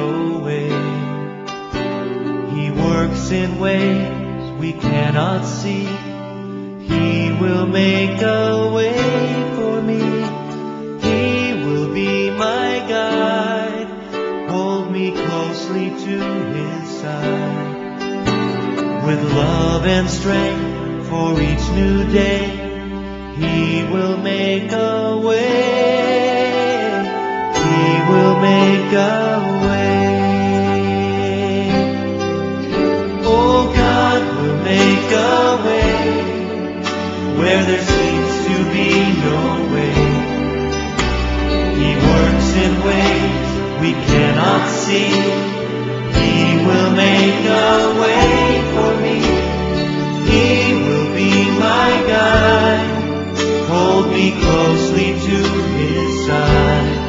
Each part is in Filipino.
away. He works in ways we cannot see. He will make a way for me. He will be my guide, hold me closely to His side. With love and strength for each new day, He will make a way. He will make a way. Oh, God will make a way where there seems to be no way. He works in ways we cannot see. He will make a way for me. He will be my guide, hold me closely to His side.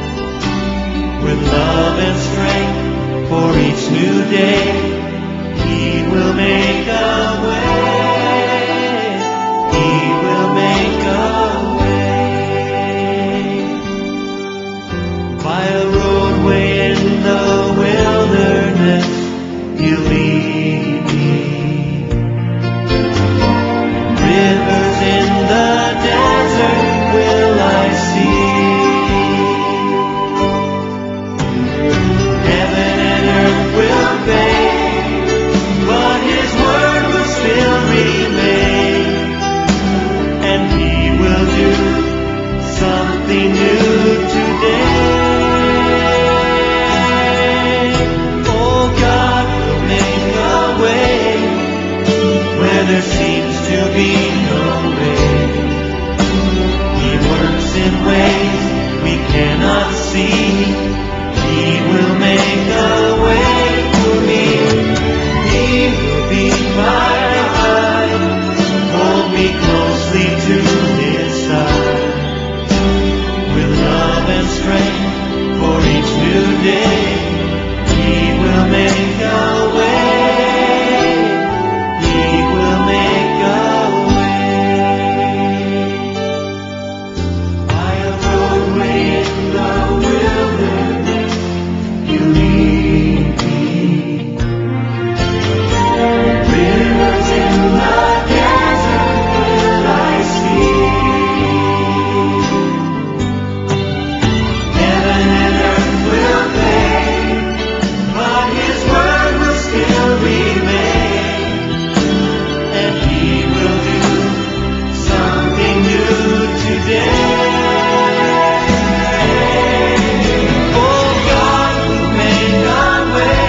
With love and strength for each new day, He will make a way. He will make a way. By a roadway in the wilderness, He'll lead me. Rivers in the desert will I see. Heaven and earth will fade, but His word will still remain. And He will do something new today. Oh, God will make a way where there seems to be no way. He works in ways we cannot see. He will make a way for me. He will be my guide, hold me closely to His side. With love and strength for each new day, He will make a way. He will make a way. By a roadway in the wilderness, You lead me. Rivers in the desert will I see. Heaven and earth will fade, but His word will still remain. And He will do something new today. Oh, God will make a way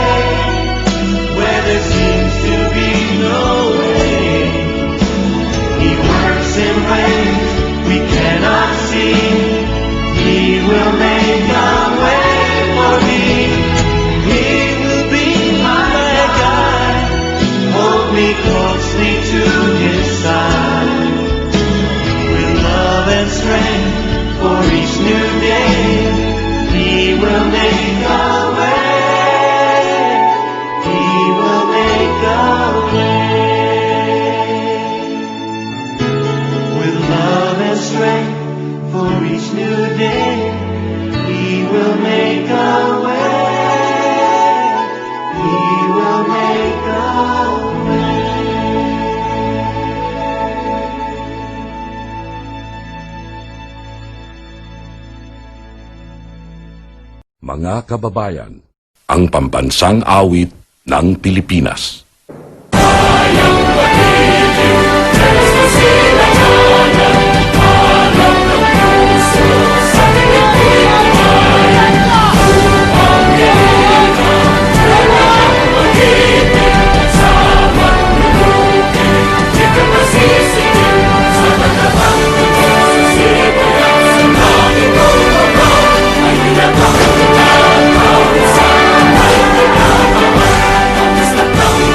where there seems to be no way. He works in ways we cannot see. He will make a way for me. He will be my guide, hold me closely to His side. With love and strength for each new day, He will make a way. He will make a way. With love and strength for each new day, He will make a way. He will make a way. Mga kababayan, ang pambansang awit ng Pilipinas.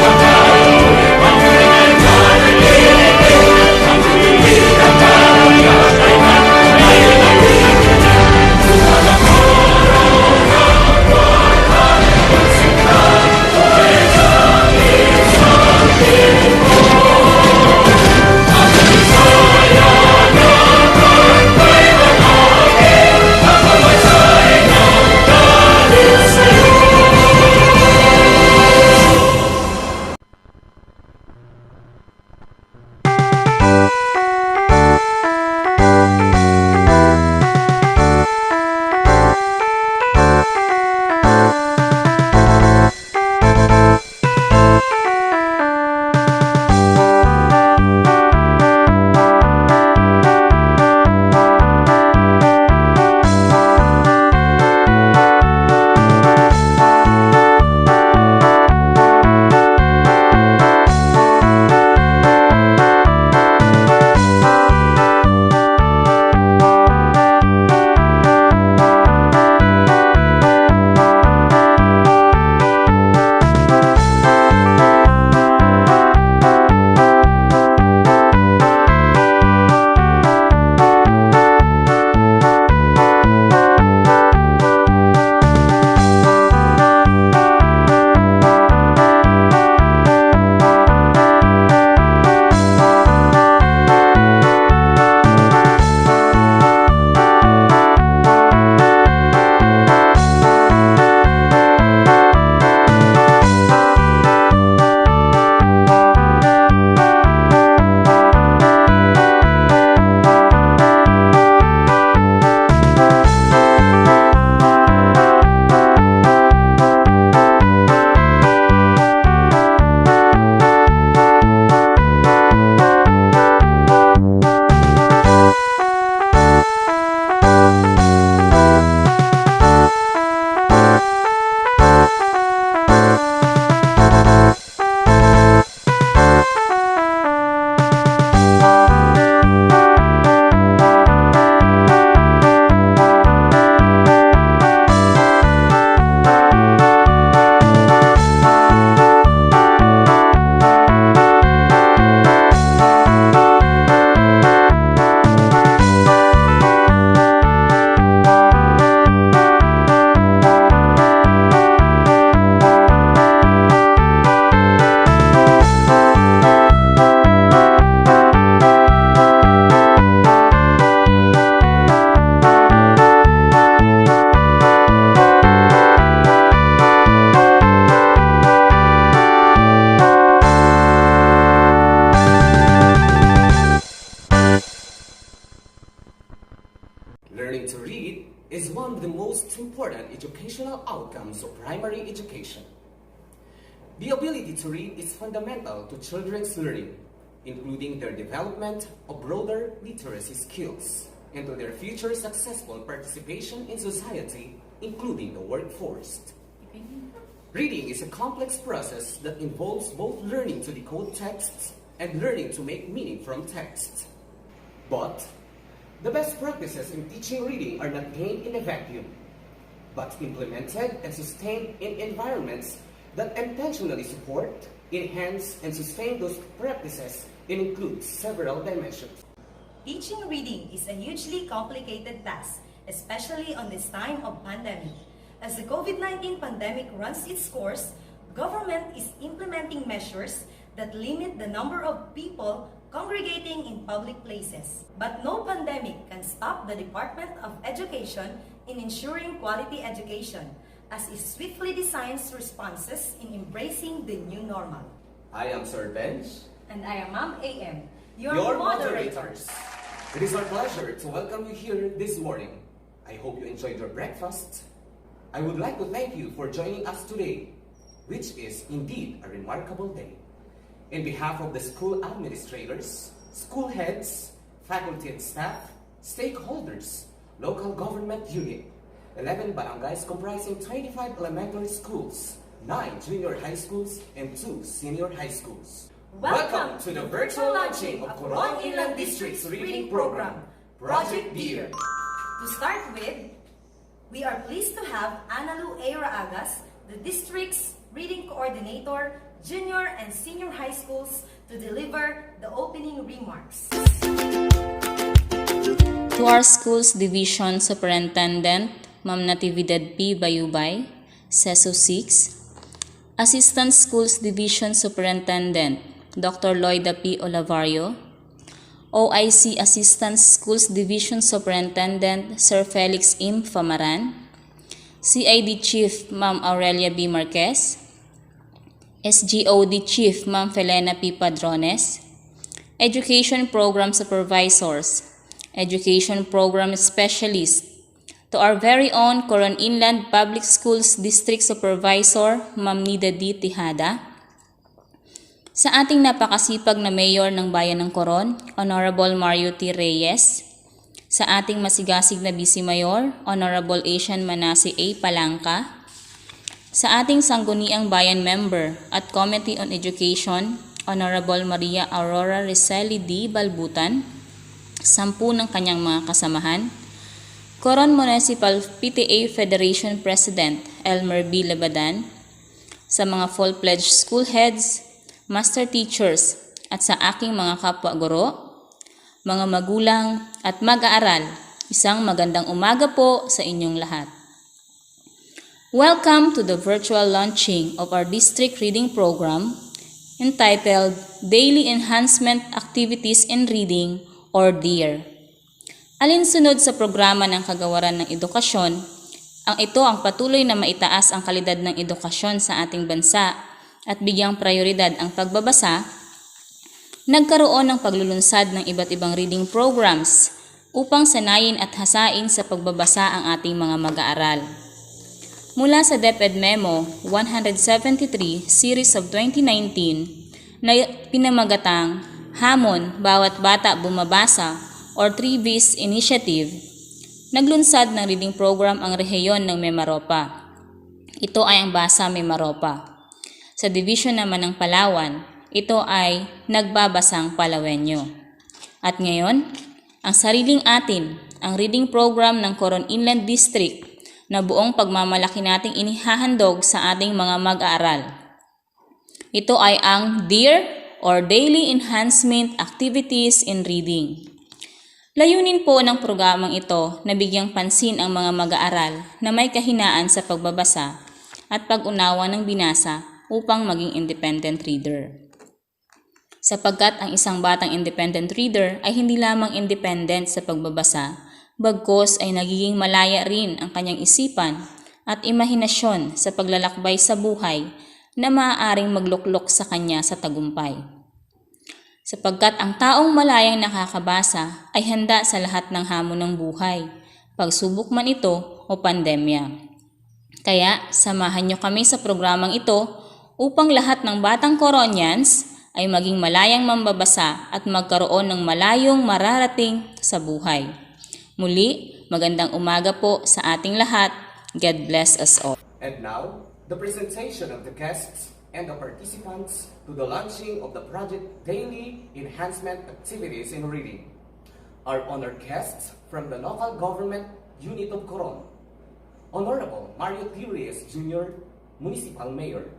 Ang important educational outcomes of primary education. The ability to read is fundamental to children's learning, including their development of broader literacy skills and to their future successful participation in society, including the workforce. Reading is a complex process that involves both learning to decode texts and learning to make meaning from texts. But the best practices in teaching reading are not gained in a vacuum, but implemented and sustained in environments that intentionally support, enhance, and sustain those practices and include several dimensions. Teaching reading is a hugely complicated task, especially on this time of pandemic. As the COVID-19 pandemic runs its course, government is implementing measures that limit the number of people congregating in public places. But no pandemic can stop the Department of Education in ensuring quality education, as it swiftly designs responses in embracing the new normal. I am Sir Benj, And I am Ma'am AM, your moderators. It is our pleasure to welcome you here this morning. I hope you enjoyed your breakfast. I would like to thank you for joining us today, which is indeed a remarkable day. In behalf of the school administrators, school heads, faculty and staff, stakeholders, local government unit, 11 barangays comprising 25 elementary schools, 9 junior high schools, and 2 senior high schools. Welcome to the virtual launching of Coron Inland District's reading program, Project Dear. To start with, we are pleased to have MAG-AARAL, the district's reading coordinator, junior and senior high schools, to deliver the opening remarks. To our school's division superintendent, Ma'am Natividad P. Bayubay, SESO 6, Assistant Schools Division Superintendent, Dr. Loida P. Olavario, OIC Assistant Schools Division Superintendent, Sir Felix M. Famaran, CID Chief, Ma'am Aurelia B. Marquez, SGOD Chief, Ma'am Felena P. Padrones, Education Program Supervisors, Education Program Specialists, to our very own Coron Inland Public Schools District Supervisor, Ma'am Nida D. Tejada, sa ating napakasipag na Mayor ng Bayan ng Coron, Honorable Mario T. Reyes, sa ating masigasig na Vice Mayor, Honorable Asian Manase A. Palangka, sa ating sangguniang bayan member at Committee on Education, Honorable Maria Aurora Riceli D. Balbutan, 10 ng kanyang mga kasamahan, Coron Municipal PTA Federation President Elmer B. Labadan, sa mga full-fledged school heads, master teachers, at sa aking mga kapwa guro, mga magulang at mag-aaral, isang magandang umaga po sa inyong lahat. Welcome to the virtual launching of our district reading program entitled Daily Enhancement Activities in Reading or DEAR. Alinsunod sa programa ng Kagawaran ng Edukasyon, ito ang patuloy na maitaas ang kalidad ng edukasyon sa ating bansa at bigyang prioridad ang pagbabasa, nagkaroon ng paglulunsad ng iba't ibang reading programs upang sanayin at hasain sa pagbabasa ang ating mga mag-aaral. Mula sa DepEd Memo 173 Series of 2019 na pinamagatang Hamon Bawat Bata Bumabasa or 3Bs Initiative, naglunsad ng reading program ang rehiyon ng Mimaropa. Ito ay ang Basa Mimaropa. Sa division naman ng Palawan, ito ay Nagbabasang Palawenyo. At ngayon, ang sariling atin, ang reading program ng Coron Inland District na buong pagmamalaki nating inihahandog sa ating mga mag-aaral. Ito ay ang DEAR or Daily Enhancement Activities in Reading. Layunin po ng programang ito na bigyang pansin ang mga mag-aaral na may kahinaan sa pagbabasa at pag-unawa ng binasa upang maging independent reader. Sapagkat ang isang batang independent reader ay hindi lamang independent sa pagbabasa, bagkus ay nagiging malaya rin ang kanyang isipan at imahinasyon sa paglalakbay sa buhay na maaaring magluklok sa kanya sa tagumpay. Sapagkat ang taong malayang nakakabasa ay handa sa lahat ng hamon ng buhay, pagsubok man ito o pandemya. Kaya samahan nyo kami sa programang ito upang lahat ng batang Coronians ay maging malayang mambabasa at magkaroon ng malayong mararating sa buhay. Muli, magandang umaga po sa ating lahat. God bless us all. And now, the presentation of the guests and the participants to the launching of the project Daily Enhancement Activities in Reading. Our honored guests from the local government unit of Coron, Honorable Mario T. Reyes Jr., Municipal Mayor,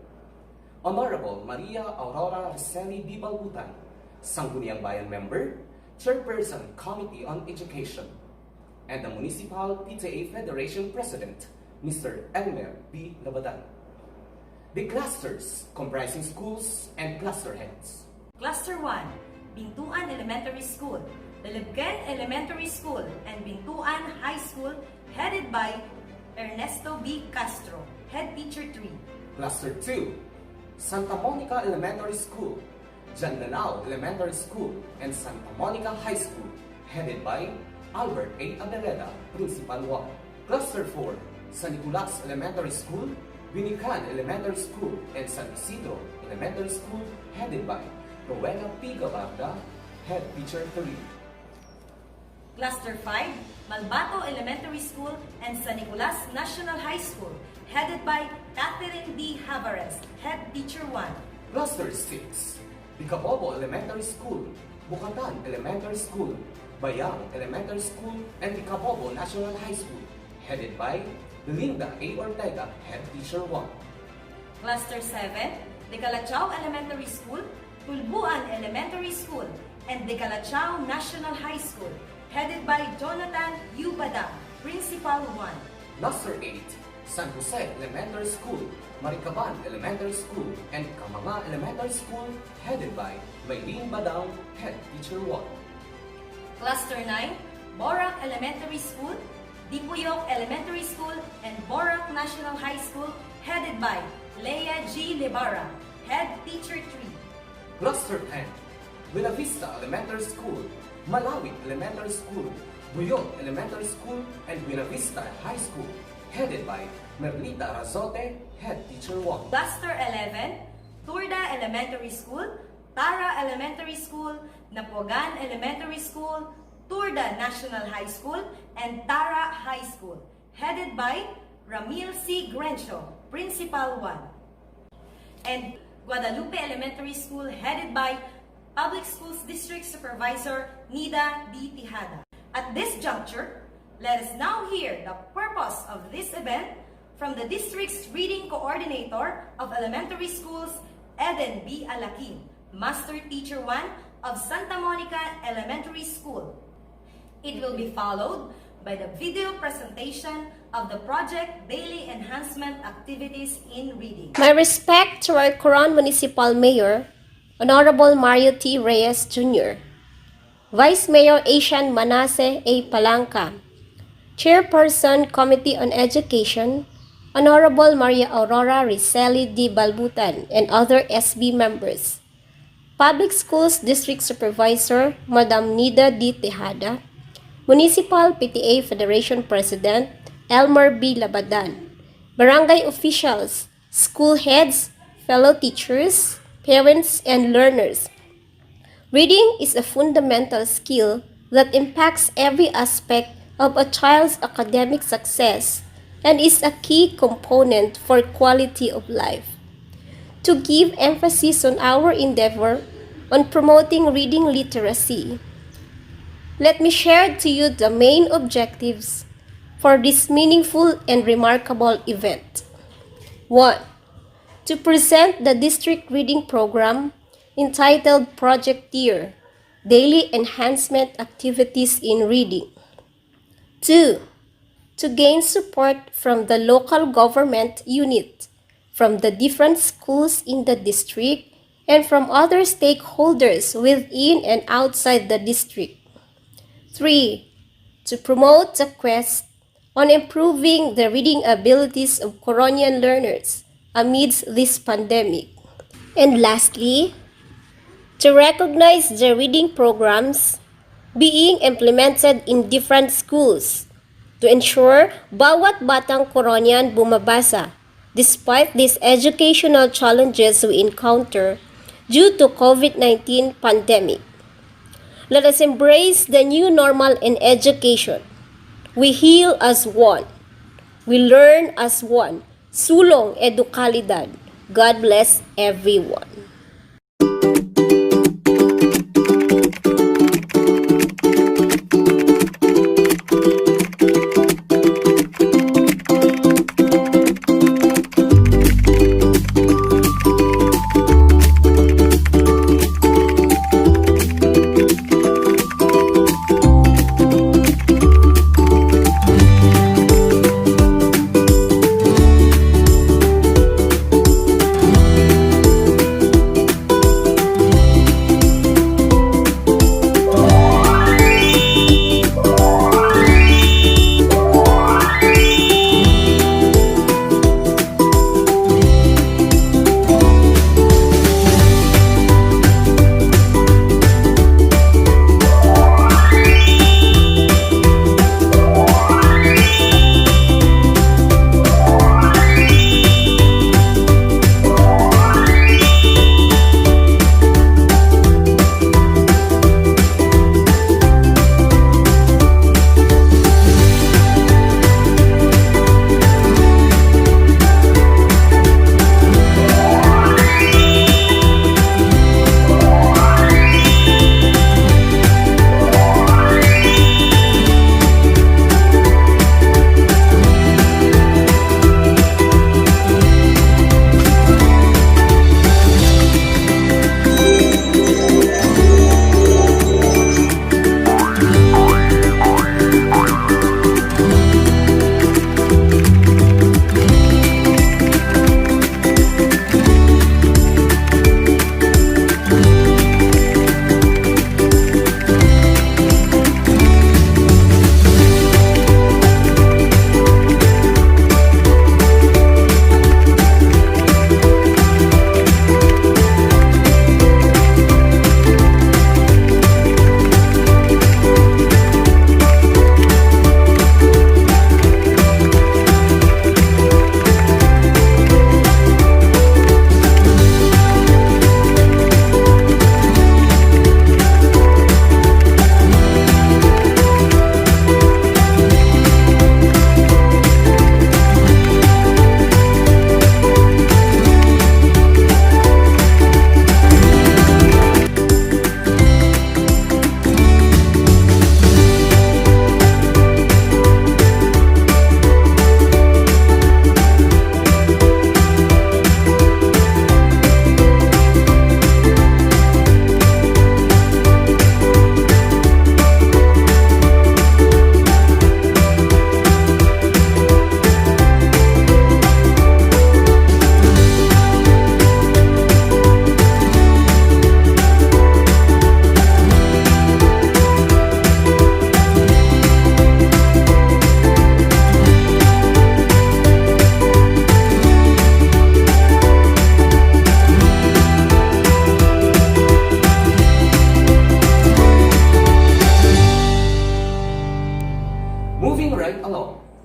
Honorable Maria Aurora Riceli D. Balbutan, Sangguniang Bayan Member, Chairperson Committee on Education, and the Municipal PTA Federation President, Mr. Elmer B. Labadan. The clusters comprising schools and cluster heads. Cluster 1, Bintuan Elementary School, Lalabgan Elementary School, and Bintuan High School, headed by Ernesto B. Castro, Head Teacher 3. Cluster 2, Santa Monica Elementary School, Jan Lanao Elementary School, and Santa Monica High School, headed by Albert A. Abereda, Principal 1. Cluster 4, San Nicolas Elementary School, Binican Elementary School, and San Isidro Elementary School, headed by Rowena P. Gabarda, Head Teacher 3. Cluster 5, Malbato Elementary School and San Nicolas National High School, headed by Catherine D. Havares, Head Teacher 1. Cluster 6, Bicabobo Elementary School, Bukatan Elementary School, Bayang Elementary School, and Bicabobo National High School, headed by Belinda A. Ortega, Head Teacher 1. Cluster 7, Decalachao Elementary School, Tulbuan Elementary School, and Decalachao National High School, headed by Jonathan U. Badang, Principal 1. Cluster 8, San Jose Elementary School, Maricaban Elementary School, and Kamanga Elementary School, headed by Maylene Badang, Head Teacher 1. Cluster 9, Borac Elementary School, Dipuyok Elementary School, and Borac National High School, headed by Leia G. Lebara, Head Teacher 3. Cluster 10, Buena Vista Elementary School, Malawi Elementary School, Buyog Elementary School, and Buena Vista High School, headed by Merlita Razote, Head Teacher 1. Cluster 11, Turda Elementary School, Tara Elementary School, Napogan Elementary School, Turda National High School, and Tara High School, headed by Ramil C. Grencho, Principal 1. And Guadalupe Elementary School, headed by Public Schools District Supervisor Nida D. Tejada. At this juncture, let us now hear the purpose of this event from the district's reading coordinator of elementary schools, Eden B. Alakin, Master Teacher 1 of Santa Monica Elementary School. It will be followed by the video presentation of the project Daily Enhancement Activities in Reading. My respect to our Coron Municipal Mayor, Honorable Mario T. Reyes Jr., Vice Mayor Asian Manasseh A. Palanca, Chairperson Committee on Education, Honorable Maria Aurora Riceli D. Balbutan, and other SB members, Public Schools District Supervisor, Madam Nida D. Tejada, Municipal PTA Federation President, Elmer B. Labadan, Barangay officials, school heads, fellow teachers, parents, and learners. Reading is a fundamental skill that impacts every aspect of a child's academic success and is a key component for quality of life. To give emphasis on our endeavor on promoting reading literacy, let me share to you the main objectives for this meaningful and remarkable event. 1. To present the district reading program entitled Project Year, Daily Enhancement Activities in Reading. 2. To gain support from the local government unit, from the different schools in the district, and from other stakeholders within and outside the district. 3. To promote the quest on improving the reading abilities of Coronian learners amidst this pandemic. And lastly, to recognize the reading programs being implemented in different schools, to ensure bawat batang Coronian bumabasa despite these educational challenges we encounter due to COVID-19 pandemic. Let us embrace the new normal in education. We heal as one. We learn as one. Sulong edukalidad. God bless everyone.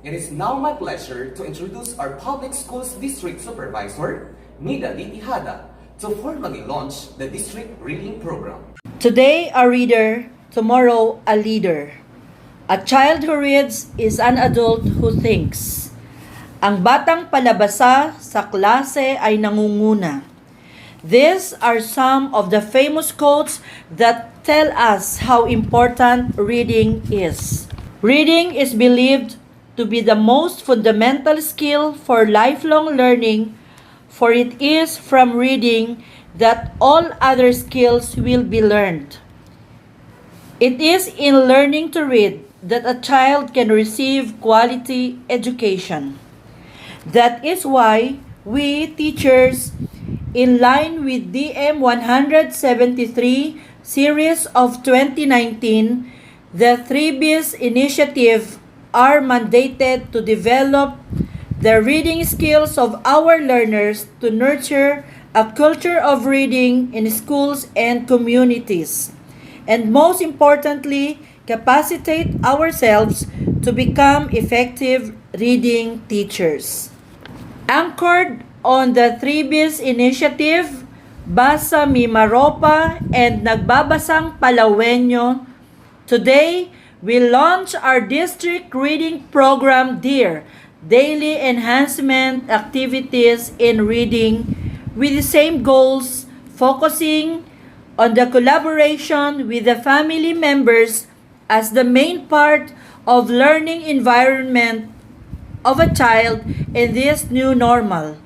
It is now my pleasure to introduce our Public Schools District Supervisor, Nida Tejada, to formally launch the district reading program. Today a reader, tomorrow a leader. A child who reads is an adult who thinks. Ang batang palabasa sa klase ay nangunguna. These are some of the famous quotes that tell us how important reading is. Reading is believed to be the most fundamental skill for lifelong learning, for it is from reading that all other skills will be learned. It is in learning to read that a child can receive quality education. That is why we teachers, in line with DM 173 series of 2019, the 3Bs initiative are mandated to develop the reading skills of our learners to nurture a culture of reading in schools and communities, and most importantly, capacitate ourselves to become effective reading teachers. Anchored on the 3Bs initiative, Basa Mi Maropa and Nagbabasang Palawenyo, today we launch our district reading program DEAR, Daily Enhancement Activities in Reading, with the same goals, focusing on the collaboration with the family members as the main part of learning environment of a child in this new normal.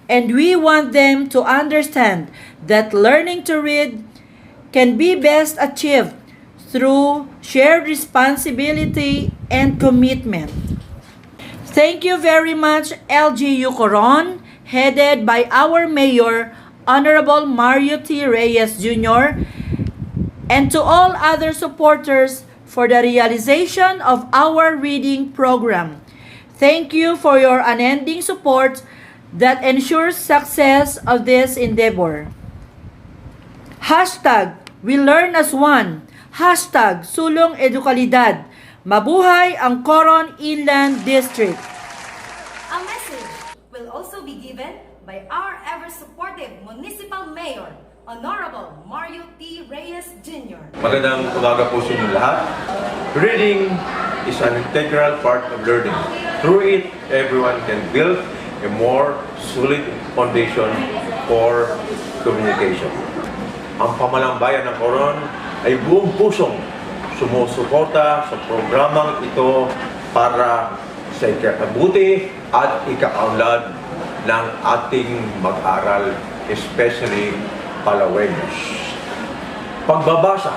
And we want them to understand that learning to read can be best achieved through shared responsibility and commitment. Thank you very much, LGU Coron, headed by our Mayor, Honorable Mario T. Reyes Jr., and to all other supporters for the realization of our reading program. Thank you for your unending support that ensures success of this endeavor. Hashtag, we learn as one. Hashtag, sulong edukalidad. Mabuhay ang Coron Inland District. A message will also be given by our ever-supportive Municipal Mayor, Honorable Mario T. Reyes Jr. Magandang umaga po sa inyong lahat. Reading is an integral part of learning. Through it, everyone can build a more solid foundation for communication. Ang Pamahalang Bayan ng Coron ay buong pusong sumusuporta sa programang ito para sa ikakabuti at ikakaunlad ng ating mag-aral, especially Palaweños. Pagbabasa,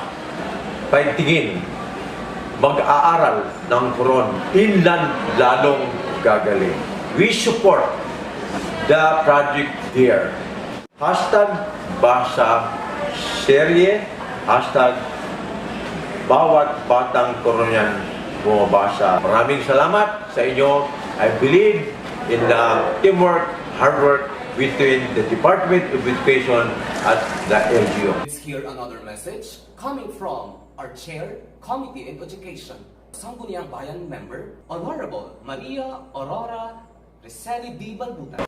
paigtingin, mag-aaral ng Coron, inland lalong gagaling. We support the project here. Hashtag basa serye, hashtag bawat batang Coronian bumabasa. Maraming salamat sa inyo. I believe in the teamwork, hard work between the Department of Education at the LGU. Let's hear another message coming from our Chair, Committee on Education, Sangguniang Bayan Member, Honorable Maria Aurora Riceli D. Balbutan.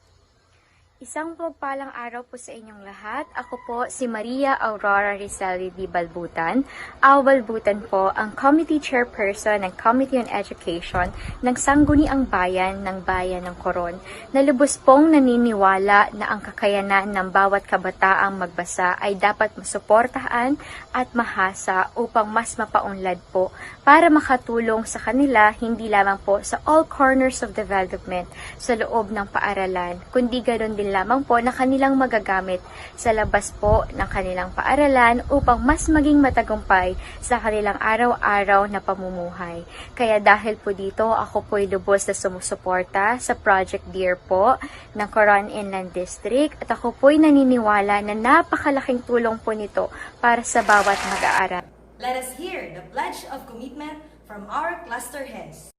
Isang pagpalang araw po sa inyong lahat. Ako po si Maria Aurora Riceli D. Balbutan. Balbutan po ang Committee Chairperson ng Committee on Education ng Sangguniang Bayan ng Bayan ng Coron, na lubos pong naniniwala na ang kakayanan ng bawat kabataang magbasa ay dapat masuportahan at mahasa upang mas mapaunlad po para makatulong sa kanila hindi lamang po sa all corners of development sa loob ng paaralan, kundi ganoon din lamang po na kanilang magagamit sa labas po ng kanilang paaralan upang mas maging matagumpay sa kanilang araw-araw na pamumuhay. Kaya dahil po dito, ako po'y lubos na sumusuporta sa Project DEAR po ng Coron Inland District at ako po'y naniniwala na napakalaking tulong po nito para sa bawat mag-aaral. Let us hear the pledge of commitment from our cluster heads.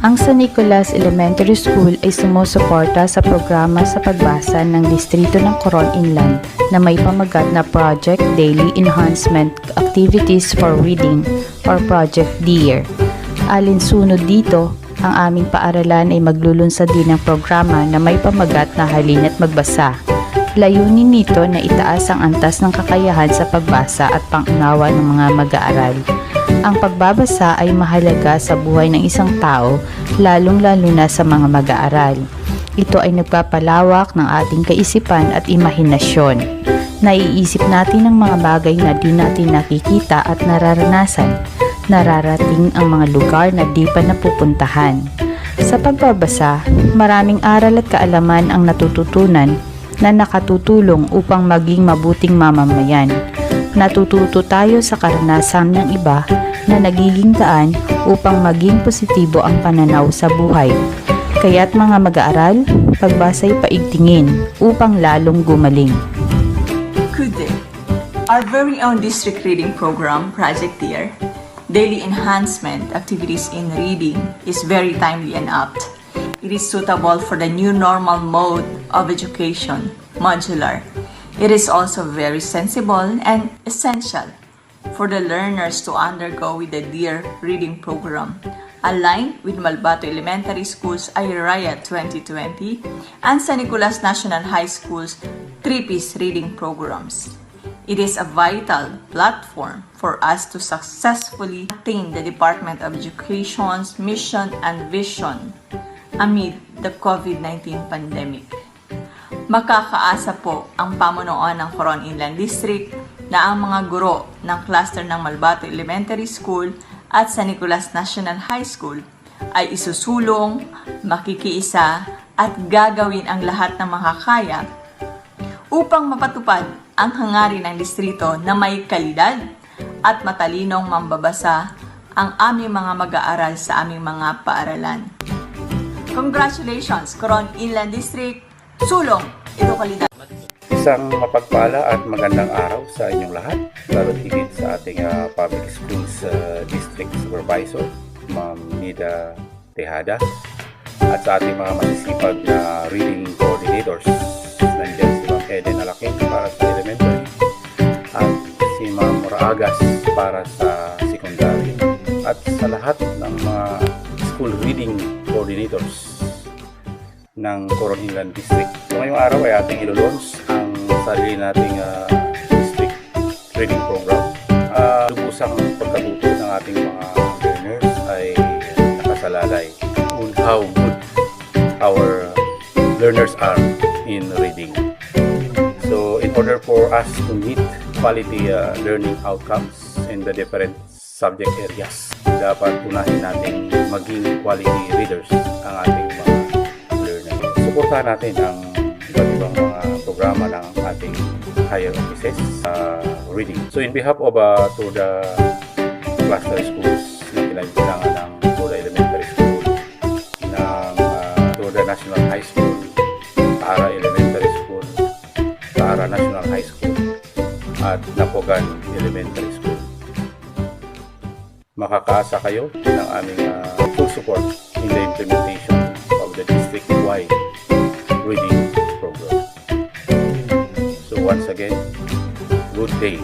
Ang San Nicolas Elementary School ay sumusuporta sa programa sa pagbasa ng Distrito ng Coron Inland na may pamagat na Project Daily Enhancement Activities for Reading or Project DEAR. Alinsunod dito, ang aming paaralan ay maglulunsad din ng programa na may pamagat na Halina't Magbasa. Layunin nito na itaas ang antas ng kakayahan sa pagbasa at pangunawa ng mga mag-aaral. Ang pagbabasa ay mahalaga sa buhay ng isang tao, lalong-lalo na sa mga mag-aaral. Ito ay nagpapalawak ng ating kaisipan at imahinasyon. Naiisip natin ang mga bagay na di natin nakikita at nararanasan. Nararating ang mga lugar na di pa napupuntahan. Sa pagbabasa, maraming aral at kaalaman ang natututunan na nakatutulong upang maging mabuting mamamayan. Natututo tayo sa karanasan ng iba na nagiging daan upang maging positibo ang pananaw sa buhay. Kaya't mga mag-aaral, pagbasa'y paigtingin upang lalong gumaling. Good day. Our very own district reading program, Project DEAR, Daily Enhancement Activities in Reading, is very timely and apt. It is suitable for the new normal mode of education, modular. It is also very sensible and essential for the learners to undergo with the DEAR reading program, aligned with Malbato Elementary School's Aurora 2020 and San Nicolas National High School's 3-piece reading programs. It is a vital platform for us to successfully attain the Department of Education's mission and vision amid the COVID-19 pandemic. Makakaasa po ang pamunuan ng Coron Inland District na ang mga guro ng cluster ng Malbato Elementary School at San Nicolas National High School ay isusulong, makikiisa at gagawin ang lahat ng makakaya upang mapatupad ang hangarin ng distrito na may kalidad at matalinong mambabasa ang aming mga mag-aaral sa aming mga paaralan. Congratulations, Coron Inland District! Sulong, edukalidad! Isang mapagpala at magandang araw sa inyong lahat, lalo higit sa ating Public Schools District Supervisor, Ma'am Nida, Tejada, at sa ating mga masisipag na reading coordinators. Nandiyan si Ma'am Eden Alakin para sa elementary at si Ma'am Raagas para sa secondary at sa lahat ng mga school reading coordinators ng Coron Inland District. So, ngayong araw ay ating ilulunch ang sarili nating district reading program. Lubusang pagkatuto ng ating mga learners ay nakasalalay on how good our learners are in reading. So, in order for us to meet quality learning outcomes in the different subject areas, dapat unahin natin maging quality readers ang ating mga learners. Suportahan natin ang iba't ibang mga programa ng ating higher offices reading. So, in behalf of to the cluster schools na pinagbilangan ng Toda Elementary School, ng Toda National High School, Taara Elementary School, Taara National High School, at Napogan Elementary School, makakaasa kayo ng aming full support in the implementation of the district-wide reading program. So once again, good day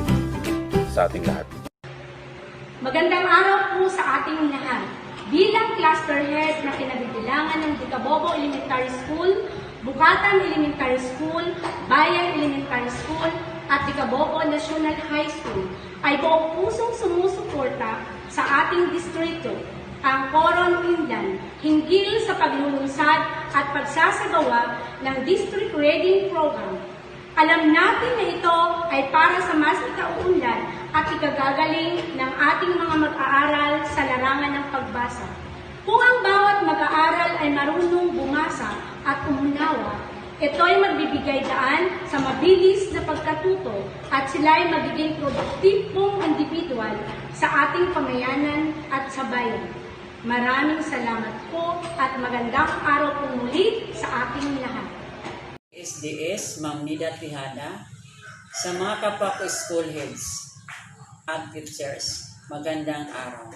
sa ating lahat. Magandang araw po sa ating lahat. Bilang cluster head na kinabibilangan ng Dicabobo Elementary School, Bukatan Elementary School, Bayan Elementary School, at Dicabobo National High School, ay buong pusong sumusuporta sa ating distrito, ang Coron Inland, hinggil sa paglulunsad at pagsasagawa ng District Reading Program. Alam natin na ito ay para sa mas ikauunlad at ikagagaling ng ating mga mag-aaral sa larangan ng pagbasa. Kung ang bawat mag-aaral ay marunong bumasa at umunawa, ito ay magbibigay daan sa mabilis na pagkatuto at sila ay magiging produktibong individual sa ating pamayanan at sa bayan. Maraming salamat po at magandang araw po muli sa ating lahat. SDS, Ma'am Nida Tejada, sa mga kapwa ko school heads at teachers, magandang araw.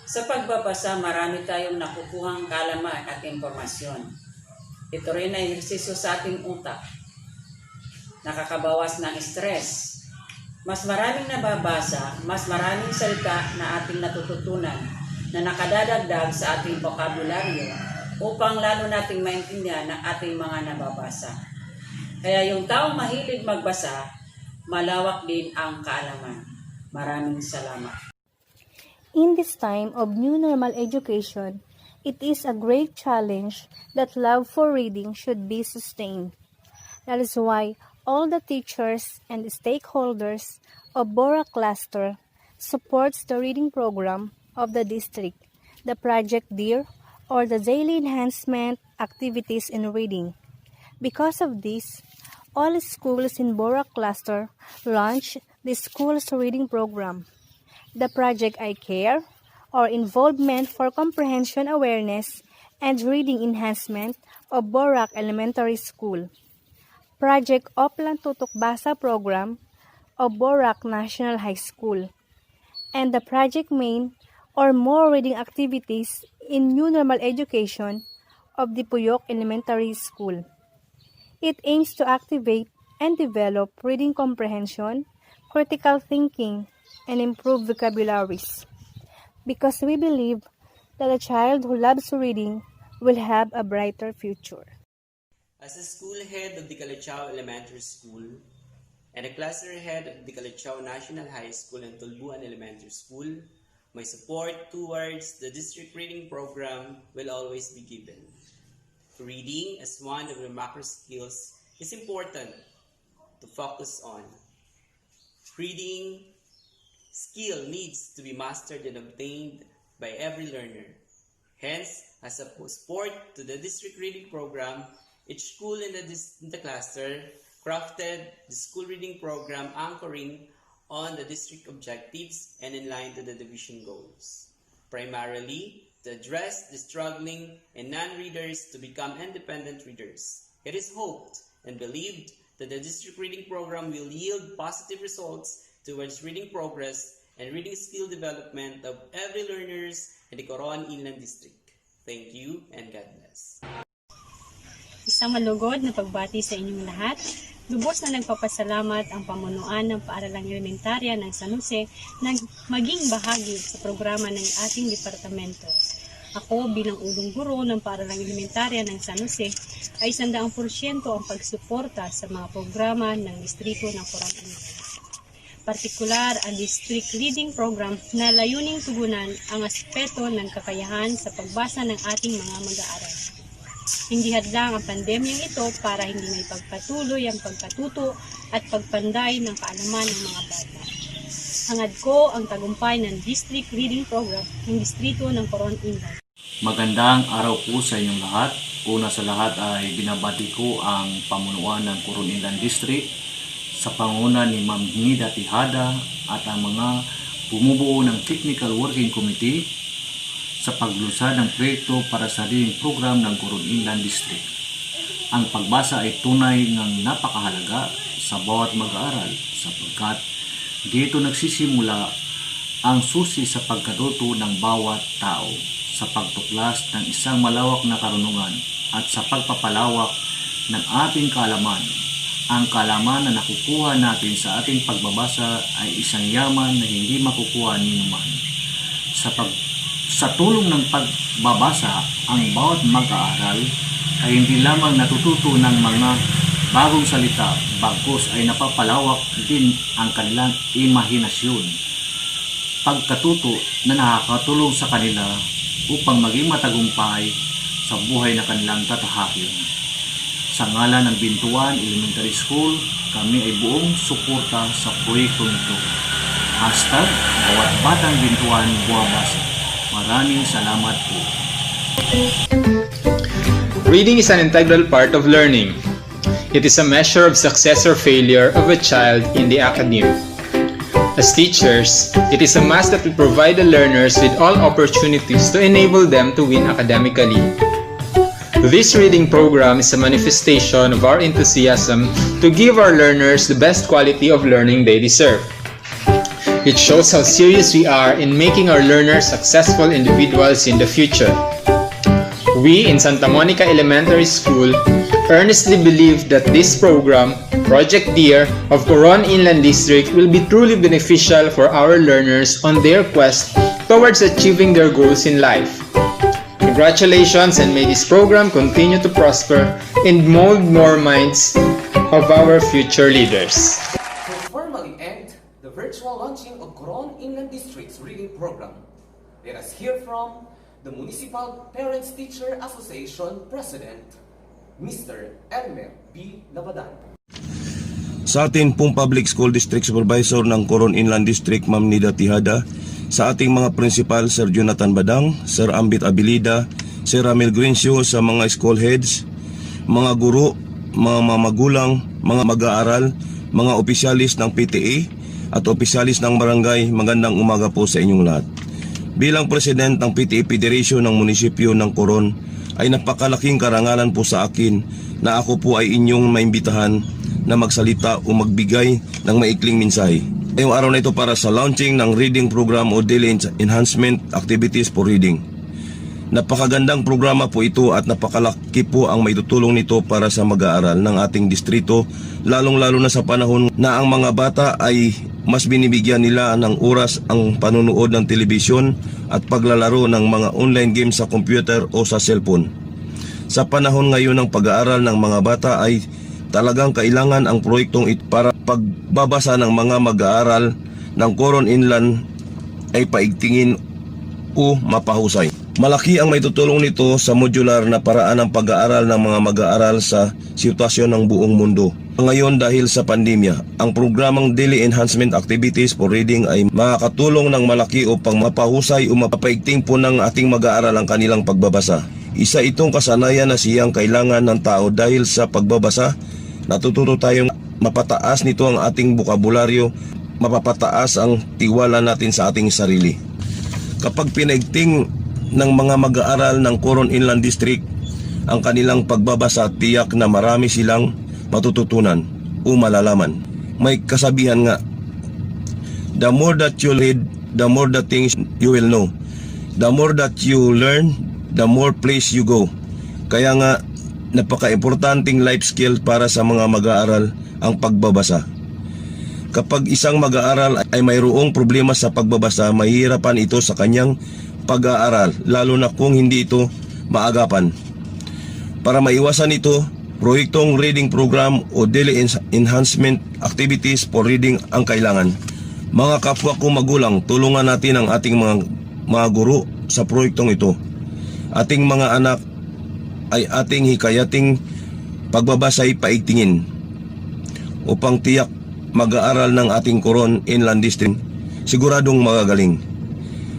Sa pagbabasa, marami tayong nakukuhang kaalaman at impormasyon. Ito rin ay ehersisyo sa ating utak. Nakakabawas ng stress. Mas maraming nababasa, mas maraming salita na ating natututunan na nakadadagdag sa ating bokabularyo upang lalo nating maintindihan ang ating mga nababasa. Kaya yung taong mahilig magbasa, malawak din ang kaalaman. Maraming salamat. In this time of new normal education, it is a great challenge that love for reading should be sustained. That is why all the teachers and the stakeholders of Bora Cluster supports the reading program of the district, the Project DEAR, or the daily enhancement activities in reading. Because of this, all schools in Bora Cluster launched the school's reading program. The Project I Care, or Involvement for Comprehension Awareness and Reading Enhancement of Borac Elementary School. Project Oplan Tutok Basa Program of Borac National High School. And the Project Main, or More Reading Activities in New Normal Education of the Puyok Elementary School. It aims to activate and develop reading comprehension, critical thinking, and improve vocabularies, because we believe that a child who loves reading will have a brighter future. As a school head of the Calachao Elementary School and a cluster head of the Calachao National High School and Tulbuan Elementary School, my support towards the district reading program will always be given. Reading as one of the macro skills is important to focus on. Reading skill needs to be mastered and obtained by every learner. Hence, as a support to the district reading program, each school in the cluster crafted the school reading program anchoring on the district objectives and in line to the division goals. Primarily, to address the struggling and non-readers to become independent readers. It is hoped and believed that the district reading program will yield positive results towards reading progress and reading skill development of every learners in the Coron Inland District. Thank you and God bless. Isang malugod na pagbati sa inyong lahat. Lubos na nagpapasalamat ang pamunuan ng paaralang elementarya ng San Jose na maging bahagi sa programa ng ating departamento. Ako bilang ulong guro ng paaralang elementarya ng San Jose ay 100% ang pagsuporta sa mga programa ng distrito ng Coron. Partikular ang district reading program na layuning tugunan ang aspeto ng kakayahan sa pagbasa ng ating mga mag-aaral. Hindi hadlang ang pandemyang ito para hindi may pagpatuloy ang pagkatuto at pagpanday ng kaalaman ng mga bata. Hangad ko ang tagumpay ng district reading program ng distrito ng Coron Inland. Magandang araw po sa inyong lahat. Una sa lahat ay binabati ko ang pamunuan ng Coron Inland District sa panguna ni Ma'am Nida Tejada at ang mga bumubuo ng Technical Working Committee sa paglusad ng proyekto para sa reading program ng Coron Inland District. Ang pagbasa ay tunay ng napakahalaga sa bawat mag-aaral sapagkat dito nagsisimula ang susi sa pagkatuto ng bawat tao sa pagtuklas ng isang malawak na karunungan at sa pagpapalawak ng ating kaalaman. Ang kaalaman na nakukuha natin sa ating pagbabasa ay isang yaman na hindi makukuha ni numan. Sa tulong ng pagbabasa, ang bawat mag-aaral ay hindi lamang natututo ng mga bagong salita, bagkus ay napapalawak din ang kanilang imahinasyon. Pagkatuto na nakakatulong sa kanila upang maging matagumpay sa buhay na kanilang tatahakin. Sa ngalan ng Bintuan Elementary School, kami ay buong suporta sa proyekto nito. Hashtag, bawat batang Bintuan buwabasa. Maraming salamat po. Reading is an integral part of learning. It is a measure of success or failure of a child in the academe. As teachers, it is a must that we provide the learners with all opportunities to enable them to win academically. This reading program is a manifestation of our enthusiasm to give our learners the best quality of learning they deserve. It shows how serious we are in making our learners successful individuals in the future. We in Santa Monica Elementary School earnestly believe that this program, Project Dear of Coron Inland District, will be truly beneficial for our learners on their quest towards achieving their goals in life. Congratulations, and may this program continue to prosper and mold more minds of our future leaders. To formally end the virtual launching of Coron Inland District's reading program, let us hear from the Municipal Parents-Teacher Association President, Mr. Elmer B. Labadan. Sa atin pong Public School District Supervisor ng Coron Inland District, Ma'am Nida Tejada, sa ating mga principal, Sir Jonathan Badang, Sir Ambit Abilida, Sir Ramil Grincio, sa mga school heads, mga guro, mga magulang, mga mag-aaral, mga opisyalis ng PTA at opisyalis ng barangay, magandang umaga po sa inyong lahat. Bilang President ng PTA Federation ng Munisipyo ng Coron, ay napakalaking karangalan po sa akin na ako po ay inyong maimbitahan na magsalita o magbigay ng maikling mensahe. Ngayong araw na ito para sa launching ng reading program o daily enhancement activities for reading. Napakagandang programa po ito at napakalaki po ang maitutulong nito para sa mag-aaral ng ating distrito, lalong-lalo na sa panahon na ang mga bata ay mas binibigyan nila ng oras ang panunood ng telebisyon at paglalaro ng mga online games sa computer o sa cellphone. Sa panahon ngayon ng pag-aaral ng mga bata ay talagang kailangan ang proyektong ito para pagbabasa ng mga mag-aaral ng Coron Inland ay paigtingin o mapahusay. Malaki ang maitutulong nito sa modular na paraan ng pag-aaral ng mga mag-aaral sa sitwasyon ng buong mundo. Ngayon dahil sa pandemya, ang programang Daily Enhancement Activities for Reading ay makakatulong ng malaki upang mapahusay o mapapaigting po ng ating mag-aaral ang kanilang pagbabasa. Isa itong kasanayan na siyang kailangan ng tao dahil sa pagbabasa, natututo tayong mapataas nito ang ating bokabularyo, mapapataas ang tiwala natin sa ating sarili. Kapag pinaigting ng mga mag-aaral ng Coron Inland District ang kanilang pagbabasa, tiyak na marami silang matututunan o malalaman. May kasabihan nga, the more that you read, the more the things you will know. The more that you learn, the more place you go. Kaya nga, napaka-importanting life skill para sa mga mag-aaral ang pagbabasa. Kapag isang mag-aaral ay mayroong problema sa pagbabasa, mahihirapan ito sa kanyang pag-aaral, lalo na kung hindi ito maagapan. Para maiwasan ito, proyektong reading program o daily enhancement activities for reading ang kailangan. Mga kapwa ko magulang, tulungan natin ang ating mga guro sa proyektong ito. Ating mga anak ay ating hikayating pagbabasa'y paigtingin upang tiyak mag-aaral ng ating Coron Inland District siguradong magagaling.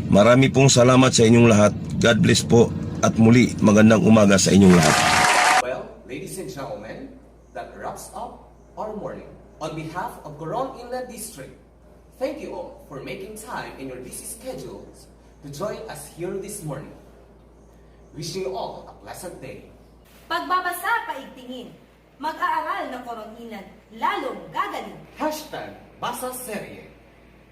Marami pong salamat sa inyong lahat. God bless po at muli magandang umaga sa inyong lahat. Well, ladies and gentlemen, that wraps up our morning. On behalf of Coron Inland District, thank you all for making time in your busy schedules to join us here this morning. Wishing you all a pleasant day. Pagbabasa, paigtingin. Mag-aaral ng Coron Inland, lalong gagaling. Hashtag Basa Serye.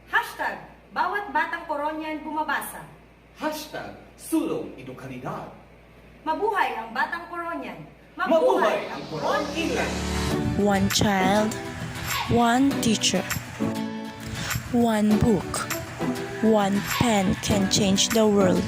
Hashtag bawat batang Coronian bumabasa. Hashtag Sulong Edukalidad. Mabuhay ang batang Coronian. Mabuhay ang Coron Inland. One child, one teacher, one book, one pen can change the world.